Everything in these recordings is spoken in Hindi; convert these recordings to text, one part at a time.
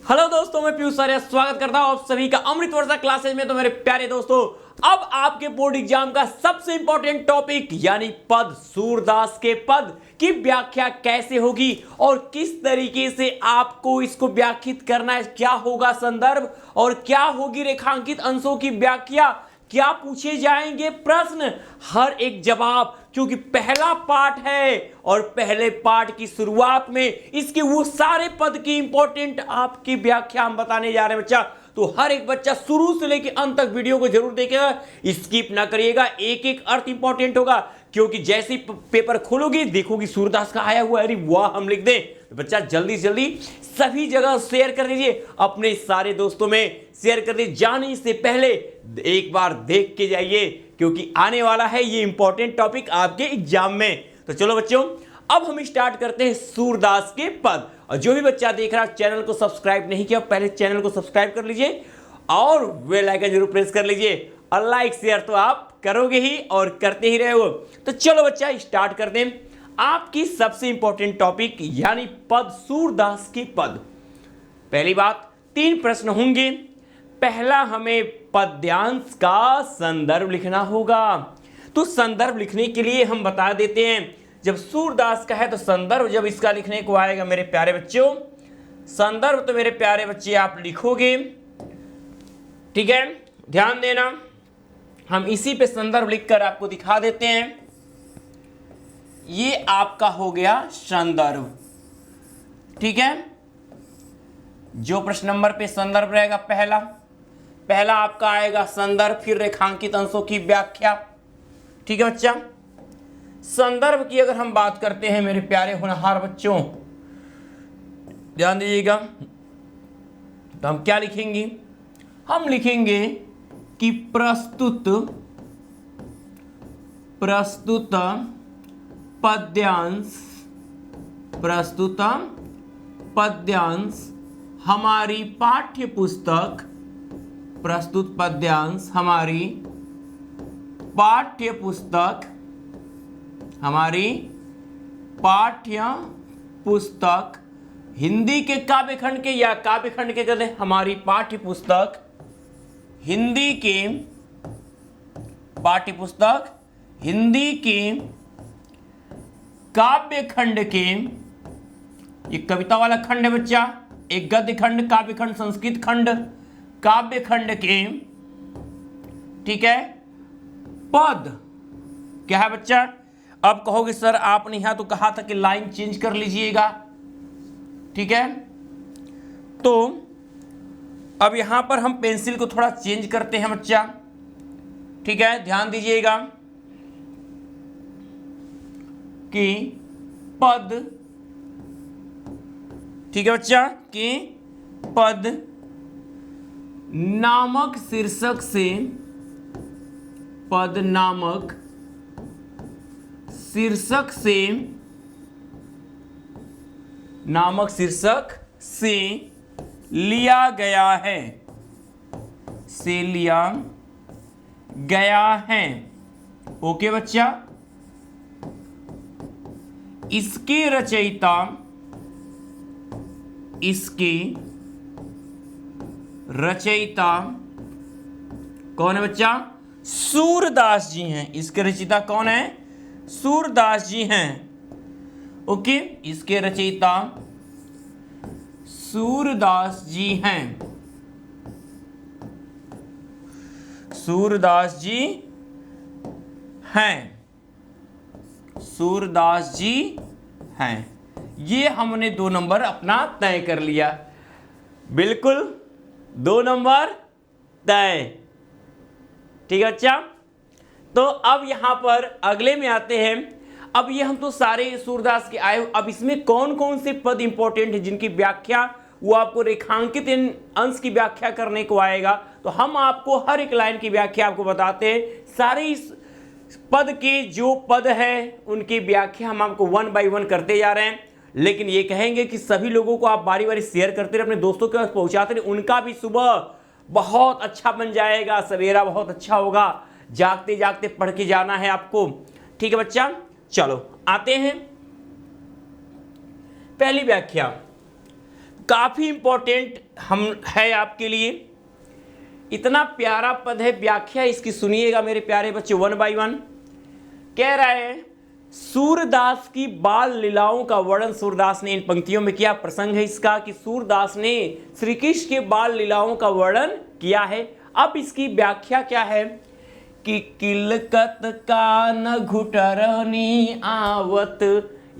हेलो दोस्तों, मैं पीयूष आर्य स्वागत करता हूं आप सभी का अमृत वर्षा क्लासेज में। तो मेरे प्यारे दोस्तों, अब आपके बोर्ड एग्जाम का सबसे इंपॉर्टेंट टॉपिक यानी पद, सूरदास के पद की व्याख्या कैसे होगी और किस तरीके से आपको इसको व्याख्यात करना है, क्या होगा संदर्भ और क्या होगी रेखांकित अंशों की व्याख्या, क्या पूछे जाएंगे प्रश्न, हर एक जवाब, क्योंकि पहला पार्ट है और पहले पार्ट की शुरुआत में इसके वो सारे पद की इंपॉर्टेंट आपकी व्याख्या हम बताने जा रहे हैं बच्चा। तो हर एक बच्चा शुरू से लेकर अंत तक वीडियो को जरूर देखेगा, स्किप ना करिएगा, एक एक अर्थ इंपॉर्टेंट होगा, क्योंकि जैसे ही पेपर खोलोगी देखोगी सूरदास का आया हुआ, अरे वाह हम लिख दें। तो बच्चा जल्दी जल्दी सभी जगह शेयर कर दीजिए, अपने सारे दोस्तों में शेयर कर दीजिए। जाने से पहले एक बार देख के जाइए, क्योंकि आने वाला है ये इंपॉर्टेंट टॉपिक आपके एग्जाम में। तो चलो बच्चों, अब हम स्टार्ट करते हैं सूरदास के पद। और जो भी बच्चा देख रहा है चैनल को सब्सक्राइब नहीं किया, पहले चैनल को सब्सक्राइब कर लीजिए और बेल आइकन जरूर प्रेस कर लीजिए, और लाइक शेयर तो आप करोगे ही और करते ही रहे हो। तो चलो बच्चा स्टार्ट करते हैं आपकी सबसे इंपॉर्टेंट टॉपिक यानी पद, सूरदास के पद। पहली बात, 3 प्रश्न होंगे। पहला, हमें पद्यांश का संदर्भ लिखना होगा। तो संदर्भ लिखने के लिए हम बता देते हैं, जब सूरदास का है तो संदर्भ जब इसका लिखने को आएगा मेरे प्यारे बच्चों, संदर्भ तो मेरे प्यारे बच्चे आप लिखोगे, ठीक है, ध्यान देना। हम इसी पे संदर्भ लिखकर आपको दिखा देते हैं। ये आपका हो गया संदर्भ, ठीक है। जो प्रश्न नंबर पे संदर्भ रहेगा पहला आपका आएगा संदर्भ, फिर रेखांकित अंशों की व्याख्या, ठीक है बच्चा। संदर्भ की अगर हम बात करते हैं मेरे प्यारे होनहार बच्चों, ध्यान दीजिएगा, तो हम क्या लिखेंगे? हम लिखेंगे कि प्रस्तुत पद्यांश हमारी पाठ्य पुस्तक, प्रस्तुत पद्यांश हमारी पाठ्य पुस्तक हिंदी के काव्यखंड के, या काव्यखंड के कहते हैं, हमारी पाठ्य पुस्तक हिंदी के काव्यखंड के, ये कविता वाला खंड है बच्चा, एक गद्य खंड, काव्य खंड, संस्कृत खंड, काव्य खंड के, ठीक है, पद क्या है बच्चा? अब कहोगे सर आपने यहां तो कहा था कि लाइन चेंज कर लीजिएगा, ठीक है। तो अब यहां पर हम पेंसिल को थोड़ा चेंज करते हैं बच्चा, ठीक है, ध्यान दीजिएगा कि पद, ठीक है बच्चा, कि पद नामक शीर्षक से, पद नामक शीर्षक से लिया गया है, ओके बच्चा। इसके रचयिता कौन है बच्चा? सूरदास जी हैं। इसके रचयिता कौन है? सूरदास जी हैं, ओके। इसके रचयिता सूरदास जी हैं, सूरदास जी हैं। ये हमने 2 नंबर अपना तय कर लिया, बिल्कुल 2 नंबर तय, ठीक है बच्चा। तो अब यहां पर अगले में आते हैं। अब ये हम तो सारे सूरदास के आए, अब इसमें कौन कौन से पद इंपॉर्टेंट है जिनकी व्याख्या वो आपको रेखांकित अंश की व्याख्या करने को आएगा। तो हम आपको हर एक लाइन की व्याख्या आपको बताते हैं। सारे इस पद के जो पद है उनकी व्याख्या हम आपको 1 बाय 1 करते जा रहे हैं, लेकिन ये कहेंगे कि सभी लोगों को आप बारी बारी शेयर करते रहे, अपने दोस्तों के पास पहुंचाते रहे, उनका भी सुबह बहुत अच्छा बन जाएगा, सवेरा बहुत अच्छा होगा, जागते जागते पढ़ के जाना है आपको, ठीक है बच्चा। चलो आते हैं पहली व्याख्या। काफी इंपॉर्टेंट हम है आपके लिए। इतना प्यारा पद है, व्याख्या इसकी सुनिएगा मेरे प्यारे बच्चे, वन बाय वन। कह रहा है सूरदास की बाल लीलाओं का वर्णन सूरदास ने इन पंक्तियों में किया। प्रसंग है इसका कि सूरदास ने श्री कृष्ण के बाल लीलाओं का वर्णन किया है। अब इसकी व्याख्या क्या है कि किलकत कान घुटरनी आवत,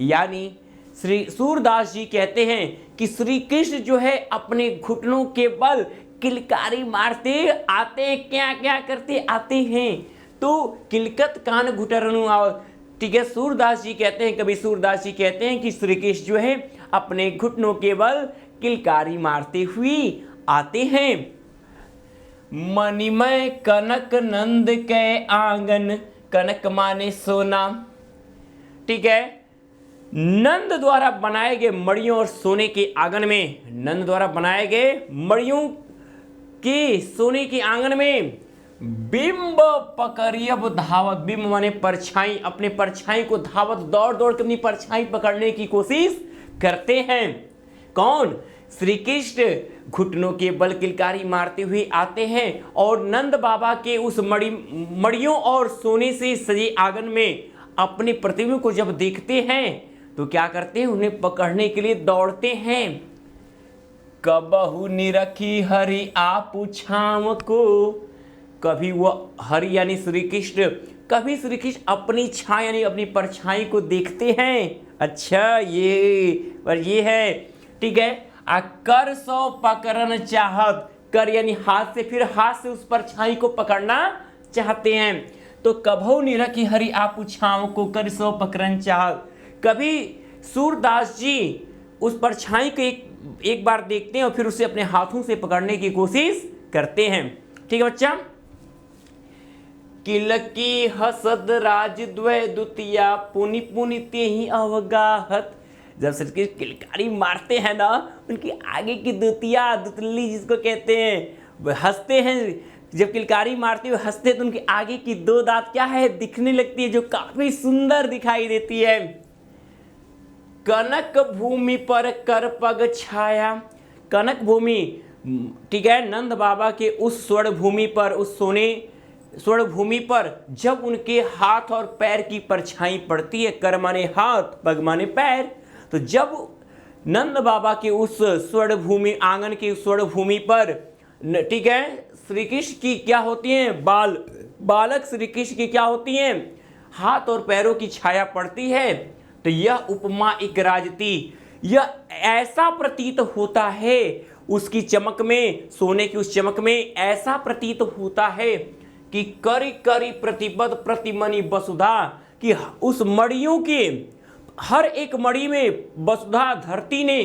यानी श्री सूरदास जी कहते हैं कि श्री कृष्ण जो है अपने घुटनों के बल किलकारी मारते आते, क्या क्या करते आते हैं। तो किलकत कान घुटरनु आवत, ठीक है। सूरदास जी कहते हैं, कभी सूरदास जी कहते हैं कि श्री कृष्ण जो है अपने घुटनों के बल किलकारी मारते हुए आते हैं। मणिमय कनक नंद के आंगन, कनक माने सोना, ठीक है। नंद द्वारा बनाए गए मड़ियों और सोने के आंगन में, नंद द्वारा बनाए गए मड़ियों के सोने के आंगन में बिंब पकड़ियब धावत, बिंब माने परछाई, अपने परछाई को धावत दौड़ दौड़ के अपनी परछाई पकड़ने की कोशिश करते हैं। कौन? श्री कृष्ण घुटनों के बल किलकारी मारते हुए आते हैं और नंद बाबा के उस मड़ियों और सोने से सजे आंगन में अपने प्रतिबिंब को जब देखते हैं तो क्या करते हैं, उन्हें पकड़ने के लिए दौड़ते हैं। कबहु निरखी हरि आपु छाव को, कभी वो हरि यानी श्री कृष्ण, कभी श्री कृष्ण अपनी छाया यानी अपनी परछाई को देखते हैं। अच्छा ये है, ठीक है। कर सो पकड़न चाहत, कर यानी हाथ से, फिर हाथ से उस परछाई को पकड़ना चाहते हैं। तो कभो निरखी हरि आपु छाव को कर सो पकड़न चाहत, कभी सूरदास जी उस परछाई को एक बार देखते हैं और फिर उसे अपने हाथों से पकड़ने की कोशिश करते हैं। ठीक है बच्चा। किलकी हसद राज द्वय द्वितीया पुनि पुनि ते ही अवगाहत, जब श्री कृष्ण किलकारी मारते हैं ना, उनकी आगे की द्वितीया, दुतली जिसको कहते हैं, हंसते हैं। जब किलकारी मारते हुए हंसते तो उनकी आगे की दो दांत क्या है, दिखने लगती है, जो काफी सुंदर दिखाई देती है। कनक भूमि पर कर पग छाया, कनक भूमि, ठीक है, नंद बाबा के उस स्वर्ण भूमि पर, उस सोने स्वर्ण भूमि पर जब उनके हाथ और पैर की परछाई पड़ती है, कर माने हाथ, पग माने पैर, तो जब नंद बाबा के उस स्वर्ण भूमि, आंगन की स्वर्ण भूमि पर, ठीक है, श्री कृष्ण की क्या होती हैं, बालक श्री कृष्ण की क्या होती हैं, हाथ और पैरों की छाया पड़ती है, तो यह उपमा एक राजती, यह ऐसा प्रतीत होता है उसकी चमक में, सोने की उस चमक में ऐसा प्रतीत होता है कि करी करी प्रतिबद्ध प्रतिमणि वसुधा, कि उस मड़ियों के हर एक मड़ी में वसुधा, धरती ने,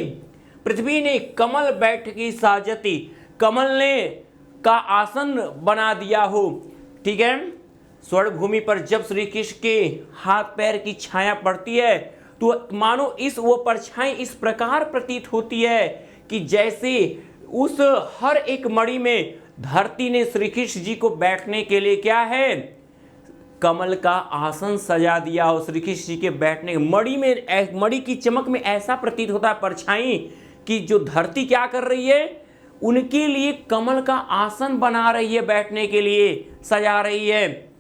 पृथ्वी ने कमल बैठ की साजती, कमल ने का आसन बना दिया हो। ठीक है। स्वर्ण भूमि पर जब श्री कृष्ण के हाथ पैर की छाया पड़ती है तो मानो वो परछाई इस प्रकार प्रतीत होती है कि जैसे उस हर एक मड़ी में धरती ने श्री कृष्ण जी को बैठने के लिए क्या है, कमल का आसन सजा दिया हो। श्री कृष्ण जी के बैठने मड़ी में, मड़ी की चमक में ऐसा प्रतीत होता है परछाई कि जो धरती क्या कर रही है, उनके लिए कमल का आसन बना रही है, बैठने के लिए सजा रही है।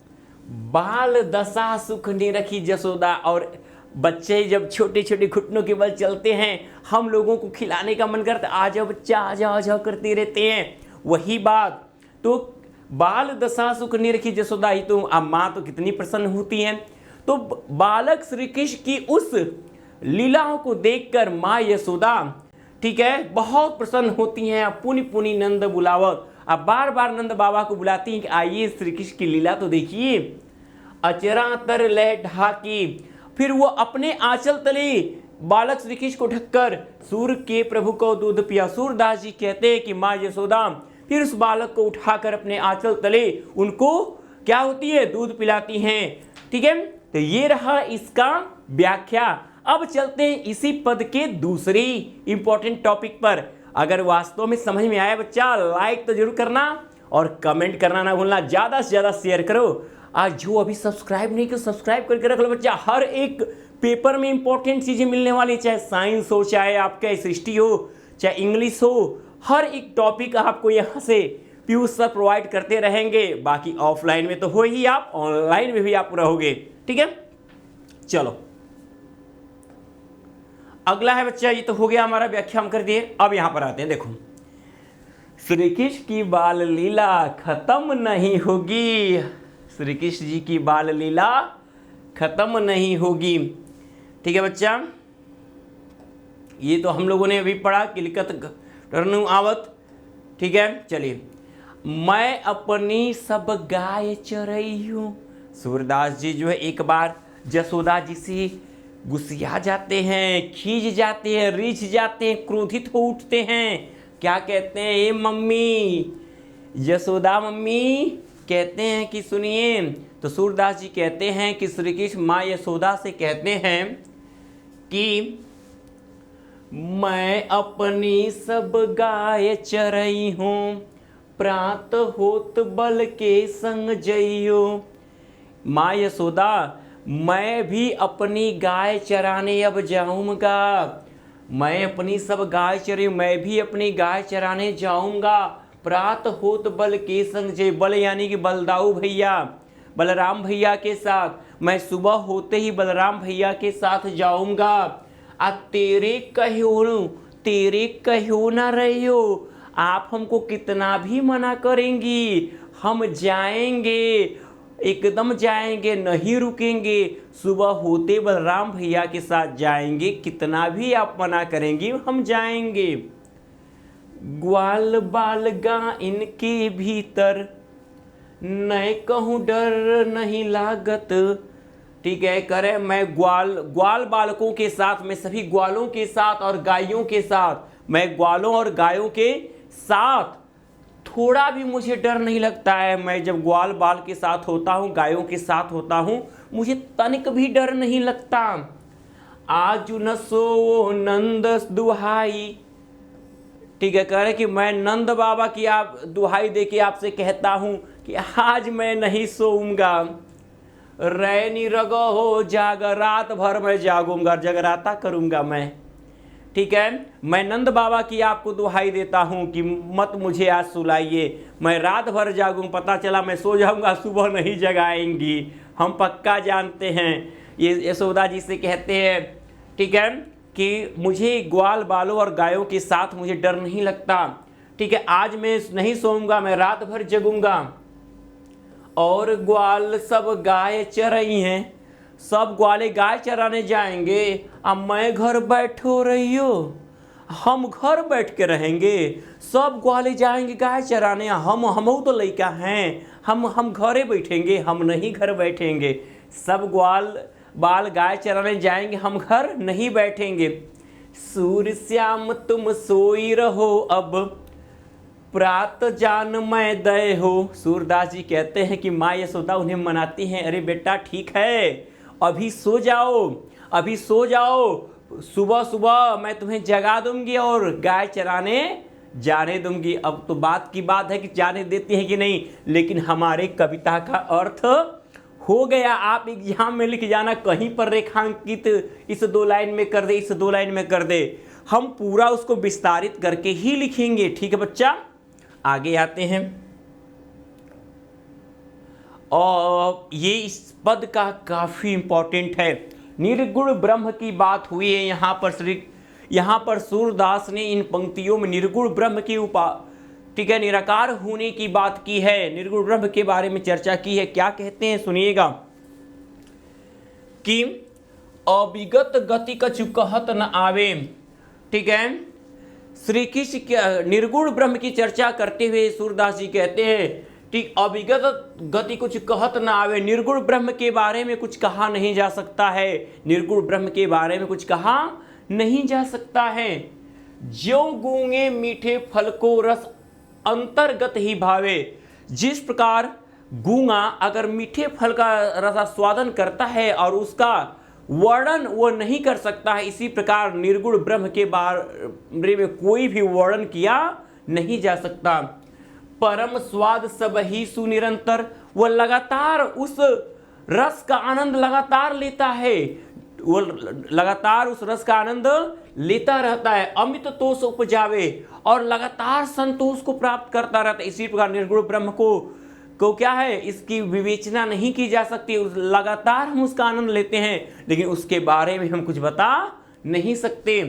बाल दशा सुख निरखी जसोदा, और बच्चे जब छोटे छोटे घुटनों के बल चलते हैं, हम लोगों को खिलाने का मन करता है, आ जाओ बच्चा, आ जाओ, आ जाओ करते रहते हैं। वही बात, तो बाल दशा सुख निरखी जसोदा ही तो अब माँ तो कितनी प्रसन्न होती हैं। तो बालक श्री कृष्ण की उस लीलाओं को देखकर माँ यशोदा, ठीक है, बहुत प्रसन्न होती हैं। पुनि पुनि नंद बुलावत, अब बार बार नंद बाबा को बुलाती हैं कि आइए श्री कृष्ण की लीला तो देखिए। अचरा तर लय ढाकी, फिर वो अपने आंचल तले बालक श्री कृष्ण को ढककर सूर के प्रभु को दूध पिया। सूरदास जी कहते हैं कि माँ यशोदा फिर उस बालक को उठाकर अपने आंचल तले उनको क्या होती है, दूध पिलाती हैं। ठीक है, तो ये रहा इसका व्याख्या। अब चलते हैं इसी पद के दूसरे इंपॉर्टेंट टॉपिक पर। अगर वास्तव में समझ में आया बच्चा, लाइक तो जरूर करना और कमेंट करना ना भूलना, ज़्यादा से ज़्यादा शेयर करो। आज जो अभी सब्सक्राइब नहीं किया सब्सक्राइब करके रख लो बच्चा। हर एक पेपर में इंपॉर्टेंट चीज़ें मिलने वाली, चाहे साइंस हो, चाहे आपका सृष्टि हो, चाहे इंग्लिश हो, हर एक टॉपिक आपको यहाँ से पीयूष सर प्रोवाइड करते रहेंगे। बाकी ऑफलाइन में तो हो ही, आप ऑनलाइन में भी आप रहोगे। ठीक है, चलो अगला है बच्चा, ये तो हो गया हमारा व्याख्या हम कर दिए। अब यहां पर आते हैं, देखो श्री कृष्ण की बाल लीला खत्म नहीं होगी, श्री कृष्ण जी की बाल लीला खत्म नहीं होगी। ठीक है बच्चा, ये तो हम लोगों ने अभी पढ़ा कि लिखत टरनु आवत। ठीक है, चलिए। मैं अपनी सब गाय चरई हूं। सूरदास जी जो है एक बार जसोदा जी से गुस्सिया जाते हैं, खींच जाते हैं, रीझ जाते हैं, क्रोधित हो उठते हैं। क्या कहते हैं, ए मम्मी, यशोदा मम्मी कहते हैं कि सुनिए। तो सूरदास जी कहते हैं कि श्री कृष्ण माँ यशोदा से कहते हैं कि मैं अपनी सब गाय चरई हूँ, प्रात होत बल के संग जइयो। माँ यशोदा, मैं भी अपनी गाय चराने अब जाऊंगा, मैं अपनी सब गाय चरी, मैं भी अपनी गाय चराने जाऊंगा। प्रात होत बल के संग जय, बल यानी कि बलदाऊ भैया, बलराम भैया के साथ मैं सुबह होते ही बलराम भैया के साथ जाऊंगा। आ तेरे कहो ना रहियो, आप हमको कितना भी मना करेंगी, हम जाएंगे, एकदम जाएंगे, नहीं रुकेंगे। सुबह होते बलराम भैया के साथ जाएंगे, कितना भी आप मना करेंगी हम जाएंगे। ग्वाल बाल गा इनके भीतर, नहीं कहूँ डर नहीं लागत। ठीक है, करे मैं ग्वाल बालकों के साथ, मैं सभी ग्वालों के साथ और गायों के साथ, मैं ग्वालों और गायों के साथ थोड़ा भी मुझे डर नहीं लगता है। मैं जब ग्वाल बाल के साथ होता हूँ, गायों के साथ होता हूँ, मुझे तनिक भी डर नहीं लगता। आज न सो नंद दुहाई। ठीक है, कह रहे कि मैं नंद बाबा की आप दुहाई दे के आपसे कहता हूँ कि आज मैं नहीं सोऊंगा। रैनी रगो हो जाग, रात भर मैं जागूंगा, जगराता करूंगा मैं। ठीक है, मैं नंद बाबा की आपको दुहाई देता हूं कि मत मुझे आज सुलाइए, मैं रात भर जागूं, पता चला मैं सो जाऊंगा, सुबह नहीं जगाएंगी, हम पक्का जानते हैं। ये यशोदा जी से कहते हैं, ठीक है, कि मुझे ग्वाल बालों और गायों के साथ मुझे डर नहीं लगता। ठीक है, आज मैं नहीं सोऊंगा, मैं रात भर जगूंगा। और ग्वाल सब गाय चरई हैं, सब ग्वाले गाय चराने जाएंगे, अब मैं घर बैठो रहियो, हम घर बैठ के रहेंगे। सब ग्वाले जाएंगे गाय चराने, हम तो लड़का हैं, हम घरे बैठेंगे, हम नहीं घर बैठेंगे। सब ग्वाल बाल गाय चराने जाएंगे, हम घर नहीं बैठेंगे। सूर्य श्याम तुम सोई रहो, अब प्रात जान मैं दय हो। सूरदास जी कहते हैं कि माँ यशोदा उन्हें मनाती हैं, अरे बेटा ठीक है, अभी सो जाओ, अभी सो जाओ, सुबह सुबह मैं तुम्हें जगा दूंगी और गाय चराने जाने दूंगी। अब तो बात की बात है कि जाने देती है कि नहीं, लेकिन हमारे कविता का अर्थ हो गया। आप एग्जाम में लिख जाना, कहीं पर रेखांकित इस 2 लाइन में कर दे, इस 2 लाइन में कर दे, हम पूरा उसको विस्तारित करके ही लिखेंगे। ठीक है बच्चा, आगे आते हैं। और ये इस पद का काफी इंपॉर्टेंट है। निर्गुण ब्रह्म की बात हुई है यहाँ पर सूरदास ने इन पंक्तियों में निर्गुण ब्रह्म की ठीक है, निराकार होने की बात की है, निर्गुण ब्रह्म के बारे में चर्चा की है। क्या कहते हैं सुनिएगा कि अविगत गति कछु कहत न आवे। ठीक है, श्री कृष्ण के निर्गुण ब्रह्म की चर्चा करते हुए सूरदास जी कहते हैं, ठीक, अविगत गति कुछ कहत ना आवे, निर्गुण ब्रह्म के बारे में कुछ कहा नहीं जा सकता है, निर्गुण ब्रह्म के बारे में कुछ कहा नहीं जा सकता है। ज्यों गूंगे मीठे फल को रस अंतर्गत ही भावे। जिस प्रकार गूंगा अगर मीठे फल का रसास्वादन करता है और उसका वर्णन वो नहीं कर सकता है, इसी प्रकार निर्गुण ब्रह्म के बारे में कोई भी वर्णन किया नहीं जा सकता। परम स्वाद सब ही सुनिरंतर, वह लगातार उस रस का आनंद लगातार लेता है, वो लगातार उस रस का आनंद लेता रहता है, अमित तोष उपजावे, और लगातार संतोष को प्राप्त करता रहता है। इसी प्रकार निर्गुण ब्रह्म को क्या है, इसकी विवेचना नहीं की जा सकती। लगातार हम उसका आनंद लेते हैं, लेकिन उसके बारे में हम कुछ बता नहीं सकते।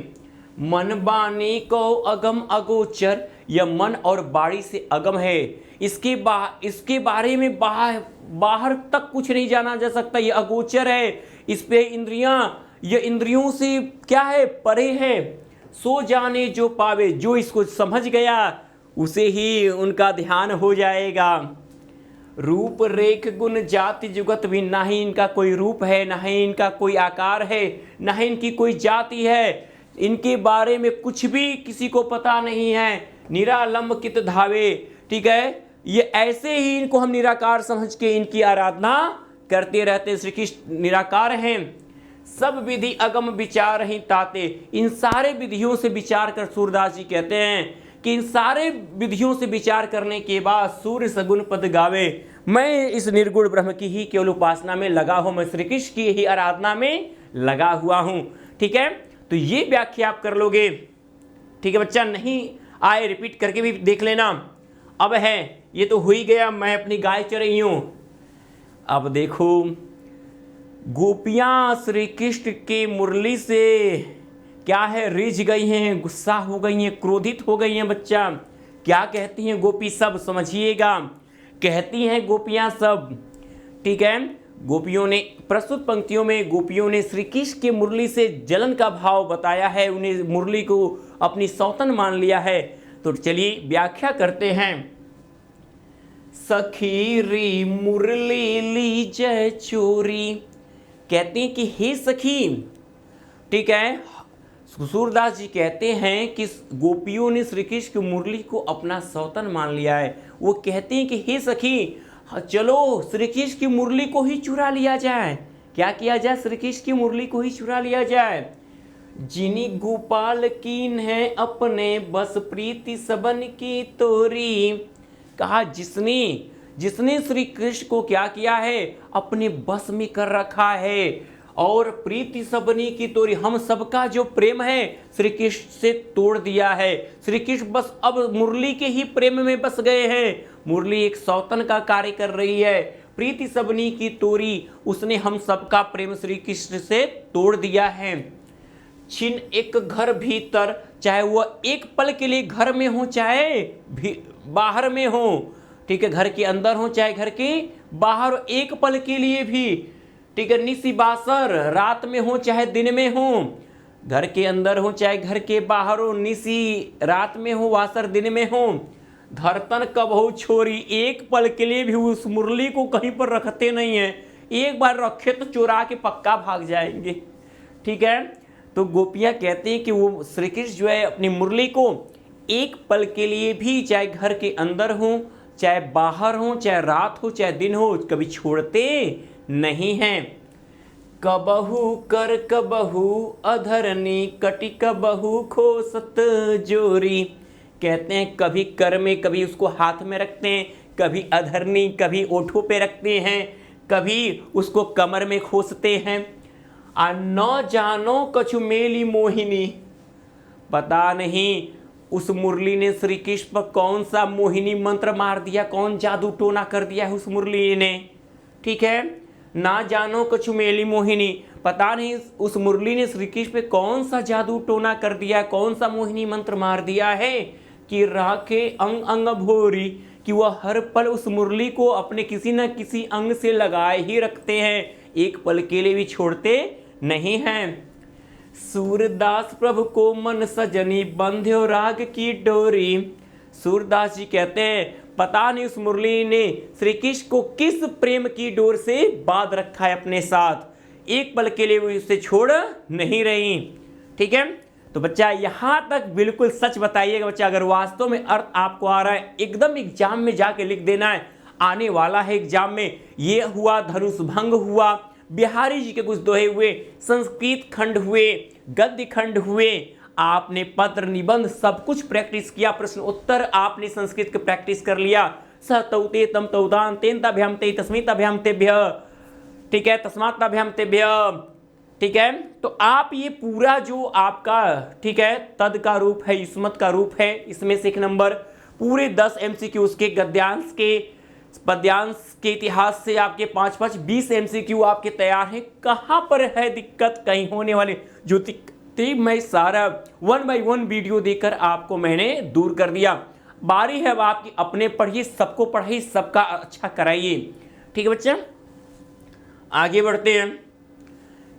मन बानी को अगम अगोचर, यह मन और बाणी से अगम है, इसके बारे में बाहर तक कुछ नहीं जाना जा सकता। यह अगोचर है, इस पे यह इंद्रियों से क्या है, परे है। सो जाने जो पावे, जो इसको समझ गया उसे ही उनका ध्यान हो जाएगा। रूप रेख गुण जाति जुगत भी, ना ही इनका कोई रूप है, ना ही इनका कोई आकार है, ना ही इनकी कोई जाति है। इनके बारे में कुछ भी किसी को पता नहीं है। निरालंब कित धावे, ठीक है, ये ऐसे ही इनको हम निराकार समझ के इनकी आराधना करते रहते। श्री कृष्ण निराकार हैं। सब विधि अगम विचार ही ताते, इन सारे विधियों से विचार कर, सूरदास जी कहते हैं कि इन सारे विधियों से विचार करने के बाद सूर्य सगुन पद गावे। मैं इस निर्गुण ब्रह्म की ही केवल उपासना में लगा हूं, मैं श्री कृष्ण की ही आराधना में लगा हुआ हूं। ठीक है, तो ये व्याख्या आप कर लोगे। ठीक है बच्चा, नहीं आए रिपीट करके भी देख लेना। अब है, ये तो हो ही गया, मैं अपनी गाय चर रही हूं। अब देखो, गोपियां श्री कृष्ण के मुरली से क्या है, रिझ गई हैं, गुस्सा हो गई हैं, क्रोधित हो गई हैं। बच्चा क्या कहती हैं गोपी सब, समझिएगा। कहती हैं गोपियां सब, ठीक है, गोपियों ने प्रस्तुत पंक्तियों में गोपियों ने श्री कृष्ण के मुरली से जलन का भाव बताया है, उन्हें मुरली को अपनी सौतन मान लिया है। तो चलिए व्याख्या करते हैं। सखी री मुरली ली जय चोरी, कहते हैं कि हे सखी, ठीक है, सूरदास जी कहते हैं कि गोपियों ने श्री कृष्ण की मुरली को अपना सौतन मान लिया है। वो कहते हैं कि हे सखी, चलो श्री कृष्ण की मुरली को ही चुरा लिया जाए। क्या किया जाए, श्री कृष्ण की मुरली को ही चुरा लिया जाए। जिनी गोपाल कीन है अपने बस, प्रीति सबन की तोरी। कहा जिसने श्री कृष्ण को क्या किया है, अपने बस में कर रखा है, और प्रीति सबनी की तोरी, हम सबका जो प्रेम है श्री कृष्ण से तोड़ दिया है। श्री कृष्ण बस अब मुरली के ही प्रेम में बस गए हैं। मुरली एक सौतन का कार्य कर रही है। प्रीति सबनी की तोरी, उसने हम सबका प्रेम श्री कृष्ण से तोड़ दिया है। छिन एक घर भीतर, चाहे वह एक पल के लिए घर में हो चाहे बाहर में हो, ठीक है, घर के अंदर हो चाहे घर के बाहर, एक पल के लिए भी, ठीक है, निसी बासर, रात में हो चाहे दिन में हो, घर के अंदर हो चाहे घर के बाहर हो, निसी रात में हो वासर दिन में हो, धरतन कब हो छोरी, एक पल के लिए भी उस मुरली को कहीं पर रखते नहीं है। एक बार रखे तो चुरा के पक्का भाग जाएंगे। ठीक है, तो गोपियां कहते हैं कि वो श्री कृष्ण जो है अपनी मुरली को एक पल के लिए भी, चाहे घर के अंदर हो चाहे बाहर हो, चाहे रात हो चाहे दिन हो, कभी छोड़ते नहीं हैं। कबहू कर कबहू अधरनी, कटी कबहू खो सत जोरी। कहते हैं कभी कर में, कभी उसको हाथ में रखते हैं, कभी अधरनी, कभी ओठों पे रखते हैं, कभी उसको कमर में खोसते हैं। आ न जानो कछु मेली मोहिनी, पता नहीं उस मुरली ने श्री कृष्ण पर कौन सा मोहिनी मंत्र मार दिया, कौन जादू टोना कर दिया है उस मुरली ने। ठीक है, ना जानो कछु मेली मोहिनी, पता नहीं उस मुरली ने श्री कृष्ण पे कौन सा जादू टोना कर दिया, कौन सा मोहिनी मंत्र मार दिया है कि राखे अंग अंग भोरी, कि वह हर पल उस मुरली को अपने किसी न किसी अंग से लगाए ही रखते हैं, एक पल के लिए भी छोड़ते नहीं हैं। सूरदास प्रभु को मन सजनी, बंध्यो राग की डोरी। सूरदास जी कहते हैं पता नहीं उस मुरली ने श्री कृष्ण को किस प्रेम की डोर से बांध रखा है अपने साथ, एक पल के लिए वो उसे छोड़ नहीं रही। ठीक है, तो बच्चा यहां तक बिल्कुल सच बताइएगा बच्चा, अगर वास्तव में अर्थ आपको आ रहा है एकदम एग्जाम में जाके लिख देना है, आने वाला है एग्जाम में। ये हुआ धनुष भंग हुआ, बिहारी जी के कुछ दोहे हुए, संस्कृत खंड हुए, गद्य खंड हुए, आपने पत्र निबंध सब कुछ प्रैक्टिस किया, प्रश्न उत्तर आपने संस्कृत के प्रैक्टिस कर लिया। स तौते तम तौदान तेन तभ्यम ते तस्मित अभ्यम तेभ्य, ठीक है, तस्मात् अभ्यम तेभ्य, ठीक है। तो आप ये पूरा जो आपका, ठीक है, तद का रूप है, युष्मत का रूप है, इसमें से एक नंबर पूरे 10 एमसीक्यू के गद्यांश के, पद्यांश के इतिहास से आपके 5-5 20 एमसीक्यू आपके तैयार हैं। कहां पर है दिक्कत, कहीं होने वाले जो दिक्कतें मैं सारा 1 बाय 1 वीडियो देकर आपको मैंने दूर कर दिया। बारी है अब आपकी, अपने पढ़िए, सबको पढ़ाइए, सबका अच्छा कराइए। ठीक है बच्चे, आगे बढ़ते हैं।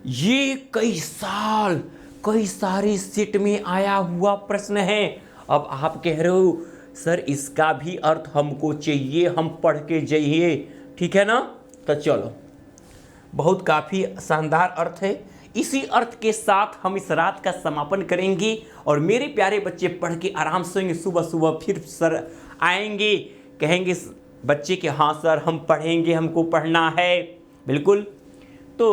ये कई साल कई सारी सीट में आया हुआ प्रश्न है। अब आप कह रहे हो सर इसका भी अर्थ हमको चाहिए, हम पढ़ के जाइए, ठीक है ना। तो चलो, बहुत काफ़ी शानदार अर्थ है। इसी अर्थ के साथ हम इस रात का समापन करेंगे और मेरे प्यारे बच्चे पढ़ के आराम से सुबह सुबह फिर सर आएंगे, कहेंगे बच्चे कि हाँ सर हम पढ़ेंगे, हमको पढ़ना है। बिल्कुल। तो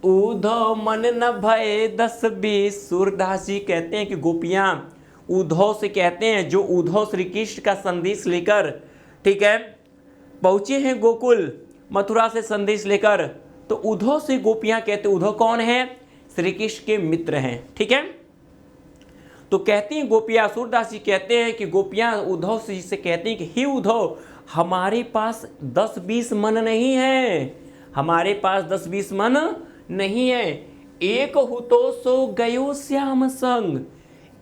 उधो मन न भय 10-20, सूरदास जी कहते हैं कि गोपियाँ उद्धव से कहते हैं, जो उद्धव श्री कृष्ण का संदेश लेकर, ठीक है, पहुँचे हैं गोकुल मथुरा से संदेश लेकर। तो उद्धव से गोपियाँ कहते, उद्धव कौन है, श्री कृष्ण के मित्र हैं, ठीक है। तो कहती हैं गोपियाँ, सूरदास जी कहते हैं कि गोपियाँ उद्धव जी से कहती हैं कि हे उद्धव, हमारे पास 10-20 मन नहीं है, हमारे पास 10-20 मन नहीं है। एक हु तो सो गयो श्याम संग,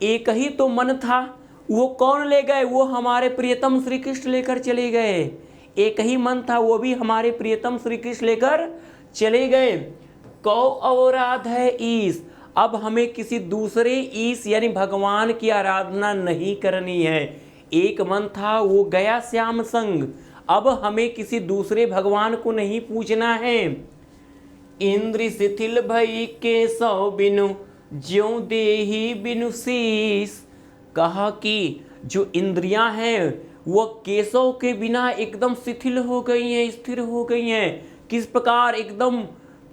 एक ही तो मन था, वो कौन ले गए, वो हमारे प्रियतम श्री कृष्ण लेकर चले गए। एक ही मन था, वो भी हमारे प्रियतम श्री कृष्ण लेकर चले गए। कौ अवराध है ईश, अब हमें किसी दूसरे ईश यानी भगवान की आराधना नहीं करनी है। एक मन था, वो गया श्याम संग, अब हमें किसी दूसरे भगवान को नहीं पूजना है। इंद्र शिथिल भई के सौ बिनु, ज्यों देही बिनु शीस। कहा कि जो इंद्रियां हैं वो केशव के बिना एकदम शिथिल हो गई हैं, स्थिर हो गई हैं। किस प्रकार, एकदम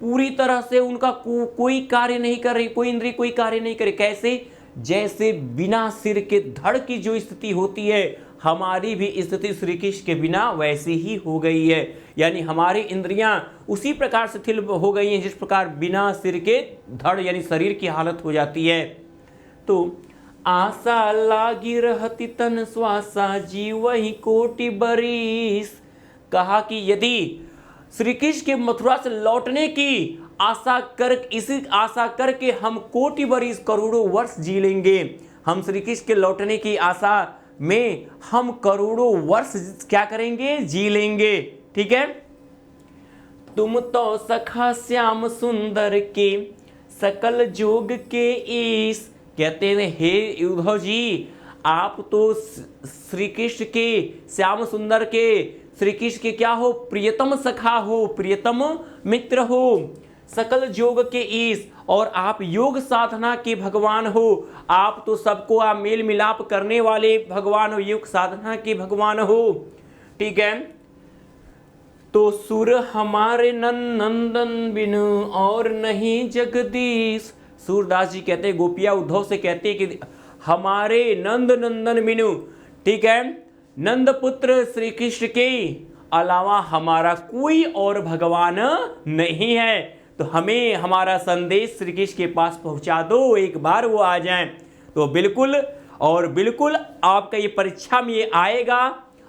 पूरी तरह से उनका कोई कार्य नहीं कर रही, कोई इंद्रिय कोई कार्य नहीं करे। कैसे, जैसे बिना सिर के धड़ की जो स्थिति होती है, हमारी भी स्थिति श्री कृष्ण के बिना वैसी ही हो गई है। यानी हमारी इंद्रियां उसी प्रकार शिथिल हो गई हैं जिस प्रकार बिना सिर के धड़ यानी शरीर की हालत हो जाती है। तो आशा लागी रहती तन श्वासा, जीवहि कोटि बरिस। कहा कि यदि श्री कृष्ण के मथुरा से लौटने की आशा कर, इसी आशा करके हम कोटि बरिस करोड़ों वर्ष जी लेंगे। हम श्री कृष्ण के लौटने की आशा में हम करोड़ों वर्ष क्या करेंगे, जी लेंगे। ठीक है। तुम तो सखा श्याम सुंदर के, सकल जोग के ईश। कहते हैं हे उद्धव जी, आप तो श्री कृष्ण के, श्याम सुंदर के, श्री कृष्ण के क्या हो, प्रियतम सखा हो, प्रियतम मित्र हो, सकल जोग के ईश, और आप योग साधना के भगवान हो। आप तो सबको आप मेल मिलाप करने वाले भगवान हो, योग साधना के भगवान हो। ठीक है। तो सुर हमारे नंदन बिनु, और नहीं जगदीश। सूरदास जी कहते हैं, गोपिया उद्धव से कहते हैं कि हमारे नंद नंदन बिनु, ठीक है, नंद पुत्र श्री कृष्ण के अलावा हमारा कोई और भगवान नहीं है। तो हमें हमारा संदेश श्री कृष्ण के पास पहुंचा दो, एक बार वो आ जाएं। तो बिल्कुल और बिल्कुल आपका ये परीक्षा में ये आएगा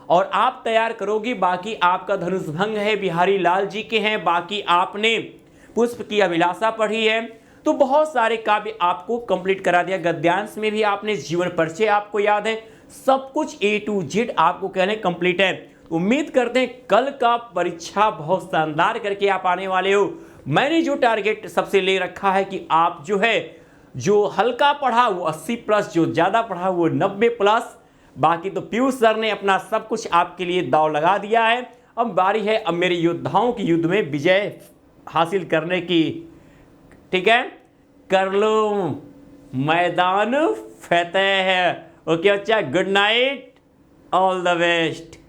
और आप तैयार करोगे। बाकी आपका धनुष भंग है, बिहारी लाल जी के हैं, बाकी आपने पुष्प की अभिलाषा पढ़ी है, तो बहुत सारे काव्य आपको कंप्लीट करा दिया। गद्यांश में भी आपने जीवन परिचय आपको याद है, सब कुछ A to Z आपको कहने कंप्लीट है। उम्मीद करते हैं कल का परीक्षा बहुत शानदार करके आप आने वाले हो। मैंने जो टारगेट सबसे ले रखा है कि आप जो है, जो हल्का पढ़ा वो 80+, जो ज़्यादा पढ़ा वो 90+। बाकी तो पीयूष सर ने अपना सब कुछ आपके लिए दाव लगा दिया है। अब बारी है अब मेरे योद्धाओं की युद्ध में विजय हासिल करने की। ठीक है, कर लो मैदान फतेह है। ओके बच्चा, good night, all the best.